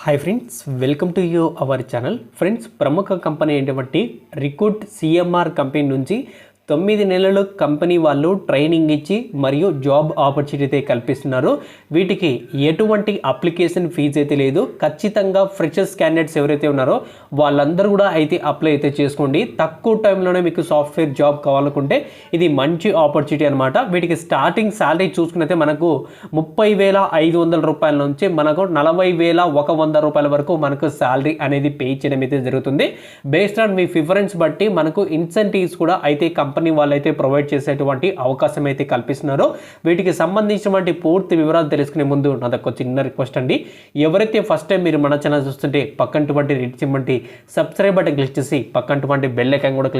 Hi friends, welcome to our channel. Friends, ప్రముఖ company అయినటువంటి recruit CMR company నుంచి 9 నెలలు కంపెనీ వాళ్ళు ట్రైనింగ్ ఇచ్చి మరియు జాబ్ ఆపర్చునిటీ అయితే కల్పిస్తున్నారు. వీటికి ఎటువంటి అప్లికేషన్ ఫీజు అయితే లేదు. ఖచ్చితంగా ఫ్రెషర్స్ క్యాండిడేట్స్ ఎవరైతే ఉన్నారో వాళ్ళందరూ కూడా అయితే అప్లై అయితే చేసుకోండి. తక్కువ టైంలోనే మీకు సాఫ్ట్వేర్ జాబ్ కావాలనుకుంటే ఇది మంచి ఆపర్చునిటీ అనమాట. వీటికి స్టార్టింగ్ శాలరీ చూసుకున్నైతే మనకు 30,500 రూపాయల నుంచి మనకు 40,100 రూపాయల వరకు మనకు శాలరీ అనేది పే చేయడం అయితే జరుగుతుంది. బేస్డ్ ఆన్ మీ ప్రిఫరెన్స్ బట్టి మనకు ఇన్సెంటివ్స్ కూడా అయితే కంపెనీ వాళ్ళైతే ప్రొవైడ్ చేసేటువంటి అవకాశం అయితే కల్పిస్తున్నారు. వీటికి సంబంధించినటువంటి పూర్తి వివరాలు తెలుసుకునే ముందు నాదొక చిన్న రిక్వెస్ట్ అండి. ఎవరైతే ఫస్ట్ టైం మీరు మన ఛానల్ చూస్తుంటే పక్కనటువంటి red symbol subscribe button click చేసి పక్కనటువంటి బెల్ ఐకాన్ కూడా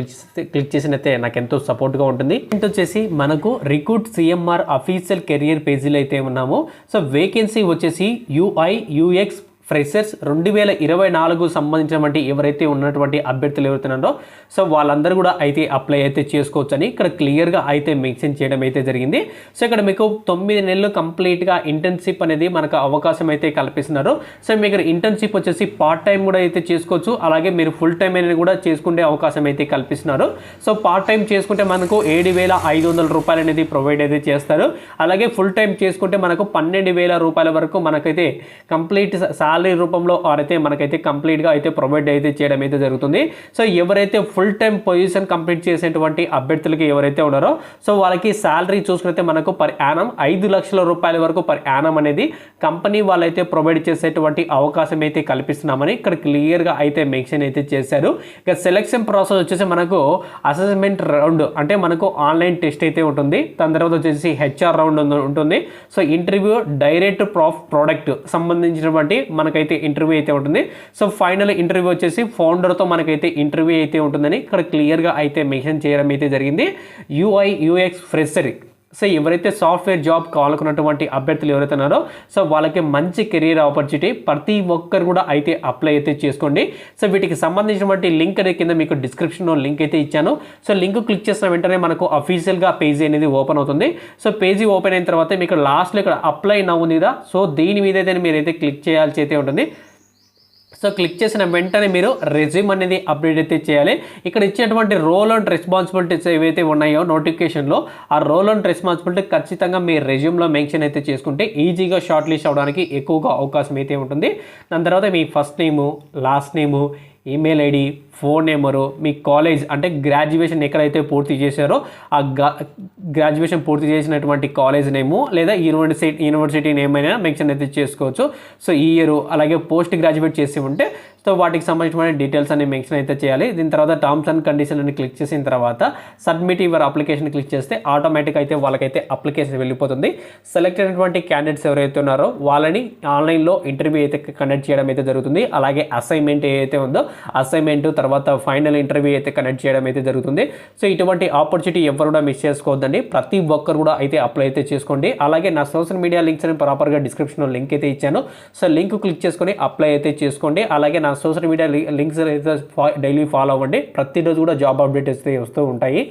క్లిక్ చేసినైతే నాకు ఎంతో సపోర్ట్గా ఉంటుంది. వచ్చేసి మనకు రిక్రూట్ సిఎంఆర్ అఫీషియల్ కెరియర్ పేజీలో అయితే ఉన్నాము. సో వేకెన్సీ వచ్చేసి UI UX ఫ్రెషర్స్ 2024 సంబంధించినటువంటి ఎవరైతే ఉన్నటువంటి అభ్యర్థులు ఎవరుతున్నారో సో వాళ్ళందరూ కూడా అయితే అప్లై అయితే చేసుకోవచ్చు అని ఇక్కడ క్లియర్గా అయితే మెన్షన్ చేయడం అయితే జరిగింది. సో ఇక్కడ మీకు 9 నెలలు కంప్లీట్గా ఇంటర్న్షిప్ అనేది మనకు అవకాశం అయితే కల్పిస్తున్నారు. సో మీకు ఇంటర్న్షిప్ వచ్చేసి పార్ట్ టైం కూడా అయితే చేసుకోవచ్చు, అలాగే మీరు ఫుల్ టైం అనేది కూడా చేసుకునే అవకాశం అయితే కల్పిస్తున్నారు. సో పార్ట్ టైం చేసుకుంటే మనకు 7,500 రూపాయలు అనేది ప్రొవైడ్ అయితే చేస్తారు. అలాగే ఫుల్ టైం చేసుకుంటే మనకు 12,000 రూపాయల వరకు మనకైతే కంప్లీట్ శాలరీ రూపంలో అయితే మనకైతే కంప్లీట్గా అయితే ప్రొవైడ్ అయితే చేయడం అయితే జరుగుతుంది. సో ఎవరైతే ఫుల్ టైం పొజిషన్ కంప్లీట్ చేసేటువంటి అభ్యర్థులకి ఎవరైతే ఉన్నారో సో వాళ్ళకి శాలరీ చూసుకుంటే మనకు పర్ యానం 5 లక్షల రూపాయల వరకు పర్ యానం అనేది కంపెనీ వాళ్ళైతే ప్రొవైడ్ చేసేటువంటి అవకాశం అయితే కల్పిస్తున్నామని ఇక్కడ క్లియర్గా అయితే మెన్షన్ అయితే చేశారు. ఇక సెలెక్షన్ ప్రాసెస్ వచ్చేసి మనకు అసెస్మెంట్ రౌండ్ అంటే మనకు ఆన్లైన్ టెస్ట్ అయితే ఉంటుంది. దాని తర్వాత వచ్చేసి HR రౌండ్ ఉంటుంది. సో ఇంటర్వ్యూ డైరెక్ట్ ప్రోడక్ట్ సంబంధించినటువంటి మనకైతే ఇంటర్వ్యూ అయితే ఉంటుంది. సో ఫైనల్ ఇంటర్వ్యూ వచ్చేసి ఫౌండర్తో మనకైతే ఇంటర్వ్యూ అయితే ఉంటుందని ఇక్కడ క్లియర్గా అయితే మెన్షన్ చేయడం అయితే జరిగింది. UI UX ఫ్రెషర్ సో ఎవరైతే సాఫ్ట్వేర్ జాబ్ కావాలనుకున్నటువంటి అభ్యర్థులు ఎవరైతే ఉన్నారో సో వాళ్ళకి మంచి కెరీర్ ఆపర్చునిటీ, ప్రతి ఒక్కరు కూడా అయితే అప్లై అయితే చేసుకోండి. సో వీటికి సంబంధించినటువంటి లింక్ అనేది కింద మీకు డిస్క్రిప్షన్లో లింక్ అయితే ఇచ్చాను. సో లింక్ క్లిక్ చేసిన వెంటనే మనకు అఫీషియల్గా పేజీ అనేది ఓపెన్ అవుతుంది. సో పేజీ ఓపెన్ అయిన తర్వాత మీకు లాస్ట్లో ఇక్కడ అప్లై నౌ ఉంది కదా, సో దీని మీద అయితే మీరైతే క్లిక్ చేయాల్సి అయితే ఉంటుంది. సో క్లిక్ చేసిన వెంటనే మీరు రెజ్యూమ్ అనేది అప్డేట్ అయితే చేయాలి. ఇక్కడ ఇచ్చేటువంటి రోల్ అండ్ రెస్పాన్సిబిలిటీస్ ఏవైతే ఉన్నాయో నోటిఫికేషన్లో ఆ రోల్ అండ్ రెస్పాన్సిబిలిటీ ఖచ్చితంగా మీ రెజ్యూమ్లో మెన్షన్ అయితే చేసుకుంటే ఈజీగా షార్ట్ లిస్ట్ అవ్వడానికి ఎక్కువగా అవకాశం అయితే ఉంటుంది. దాని తర్వాత మీ first name, last name, email ID, phone number, మీ కాలేజ్ అంటే గ్రాడ్యుయేషన్ ఎక్కడైతే పూర్తి చేశారో ఆ గ్రాడ్యుయేషన్ పూర్తి చేసినటువంటి కాలేజ్ నేము లేదా యూనివర్సిటీ నేమ్ అయినా మెన్షన్ అయితే చేసుకోవచ్చు. సో ఈ ఇయర్ అలాగే పోస్ట్ గ్రాడ్యుయేట్ చేసి ఉంటే సో వాటికి సంబంధించిన డీటెయిల్స్ అన్ని మెన్షన్ అయితే చేయాలి. దీని తర్వాత టర్మ్స్ అండ్ కండిషన్ అని క్లిక్ చేసిన తర్వాత సబ్మిట్ యువర్ అప్లికేషన్ క్లిక్ చేస్తే ఆటోమేటిక్ అయితే వాళ్ళకైతే అప్లికేషన్ వెళ్ళిపోతుంది. సెలెక్ట్ అయినటువంటి క్యాండిడేట్స్ ఎవరైతే ఉన్నారో వాళ్ళని ఆన్లైన్లో ఇంటర్వ్యూ అయితే కండక్ట్ చేయడం అయితే జరుగుతుంది. అలాగే అసైన్మెంట్ ఏదైతే ఉందో అసైన్మెంట్ తర్వాత ఫైనల్ ఇంటర్వ్యూ అయితే కండక్ట్ చేయడం అయితే జరుగుతుంది. సో ఇటువంటి ఆపర్చునిటీ ఎవరు కూడా మిస్ చేసుకోవద్దండి. ప్రతి ఒక్కరు కూడా అయితే అప్లై అయితే చేసుకోండి. అలాగే నా సోషల్ మీడియా లింక్స్ అని ప్రాపర్గా డిస్క్రిప్షన్లో లింక్ అయితే ఇచ్చాను. సో లింక్ క్లిక్ చేసుకొని అప్లై అయితే చేసుకోండి. అలాగే నా సోషల్ మీడియా లింక్స్ అయితే డైలీ ఫాలో అవ్వండి. ప్రతిరోజు కూడా జాబ్ అప్డేట్స్ అయితే వస్తూ ఉంటాయి.